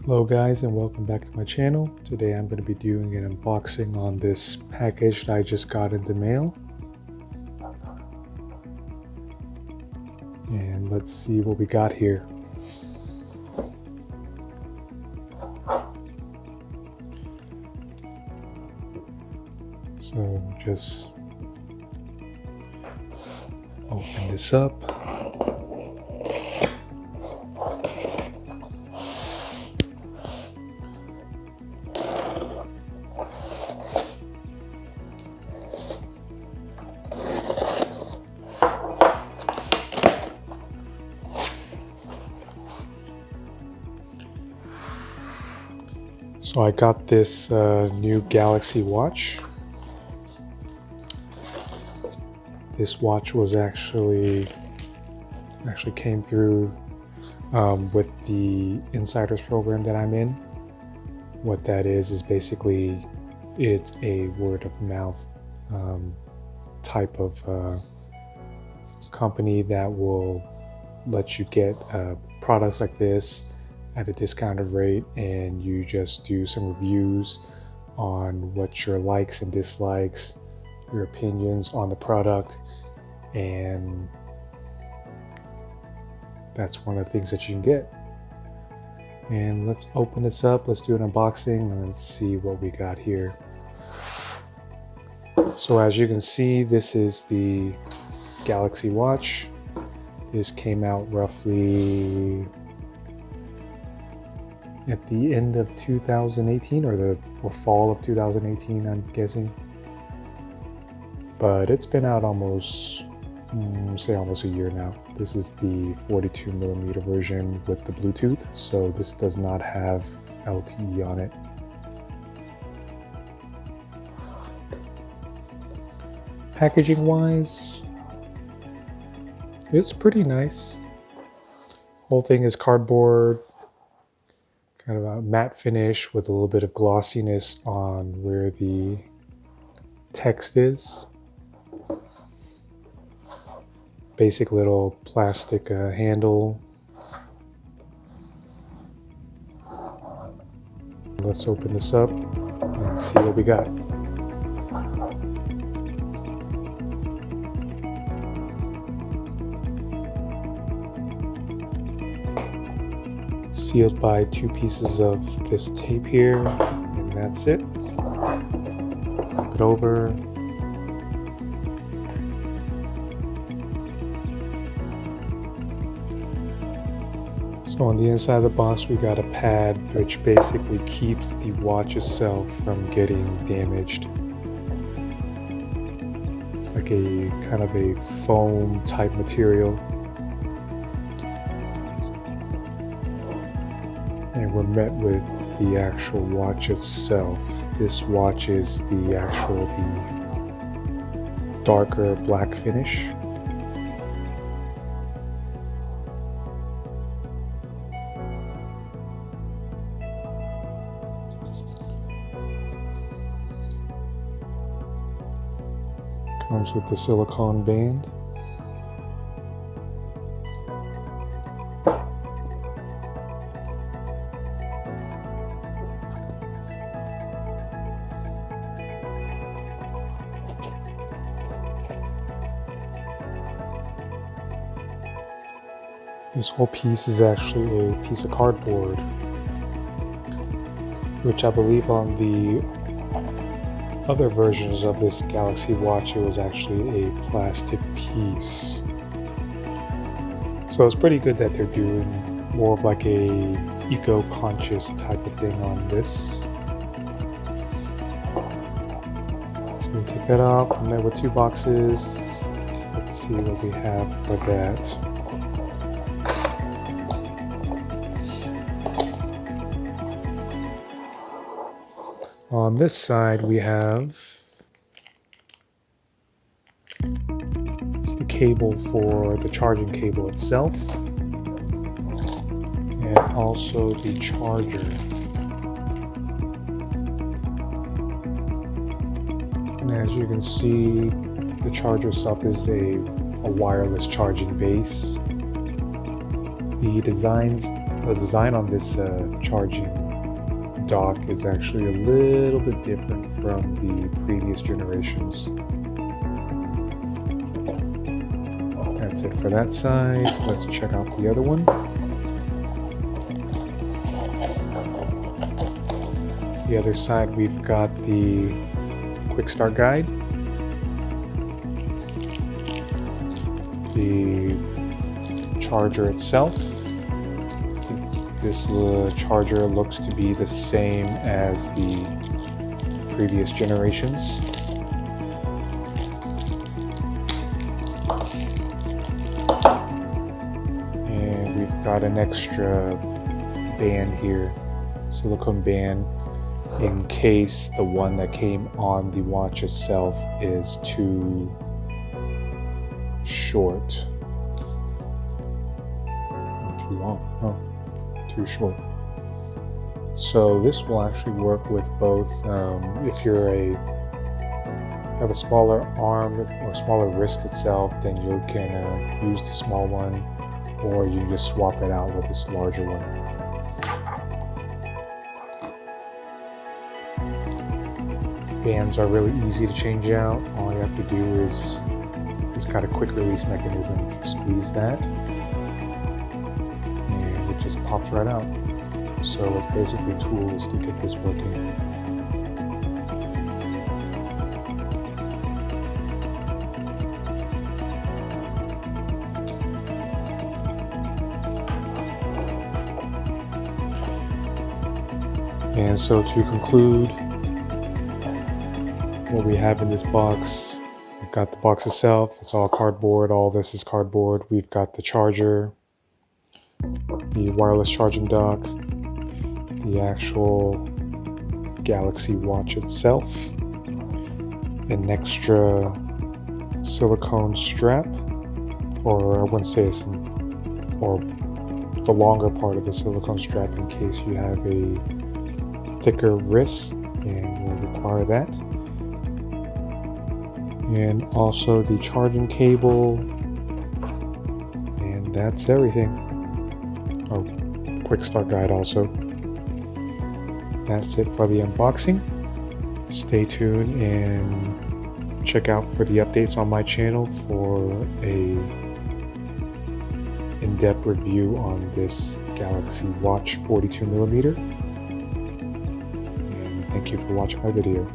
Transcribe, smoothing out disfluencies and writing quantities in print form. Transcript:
Hello guys and welcome back to my channel. Today I'm going to be doing an unboxing on this package that I just got in the mail. And let's see what we got here. So just open this up. So I got this new Galaxy Watch. This watch was actually came through with the Insiders program that I'm in. What that is basically it's a word of mouth type of company that will let you get products like this at a discounted rate, and you just do some reviews on what your likes and dislikes, your opinions on the product, and that's one of the things that you can get. And let's open this up, let's do an unboxing, and let's see what we got here. So as you can see, this is the Galaxy Watch. This came out roughly at the end of 2018 or fall of 2018, I'm guessing. But it's been out almost a year now. This is the 42mm version with the Bluetooth, so this does not have LTE on it. Packaging wise, it's pretty nice. Whole thing is cardboard, kind of a matte finish with a little bit of glossiness on where the text is. Basic little plastic handle. Let's open this up and see what we got. Sealed by two pieces of this tape here, and that's it. Flip it over. So on the inside of the box we got a pad which basically keeps the watch itself from getting damaged. It's like a kind of a foam type material. And we're met with the actual watch itself. This watch is the darker black finish. Comes with the silicone band. This whole piece is actually a piece of cardboard, which I believe on the other versions of this Galaxy Watch it was actually a plastic piece. So it's pretty good that they're doing more of like a eco-conscious type of thing on this. So we take that off. I'm there with two boxes. Let's see what we have for that. On this side we have the cable for the charging cable itself, and also the charger. And as you can see, the charger itself is a wireless charging base. The designs The design on this charging dock is actually a little bit different from the previous generations. That's it for that side. Let's check out the other one. The other side, we've got the quick start guide, the charger itself. This charger looks to be the same as the previous generations. And we've got an extra band here, silicone band, in case the one that came on the watch itself is too short. Or too long. Oh, too short. So this will actually work with both. If you have a smaller arm or smaller wrist itself, then you can use the small one, or you just swap it out with this larger one. Bands are really easy to change out. All you have to do is it's got a quick release mechanism. Just squeeze that and it just pops right out. So it's basically tools to get this working. And so to conclude, what we have in this box, we've got the box itself, it's all cardboard, all this is cardboard. We've got the charger, the wireless charging dock, the actual Galaxy Watch itself, an extra silicone strap, or I wouldn't say it's or the longer part of the silicone strap in case you have a thicker wrist and will require that. And also the charging cable, and that's everything. Oh, quick start guide also. That's it for the unboxing. Stay tuned and check out for the updates on my channel for a in-depth review on this Galaxy Watch 42mm. And thank you for watching my video.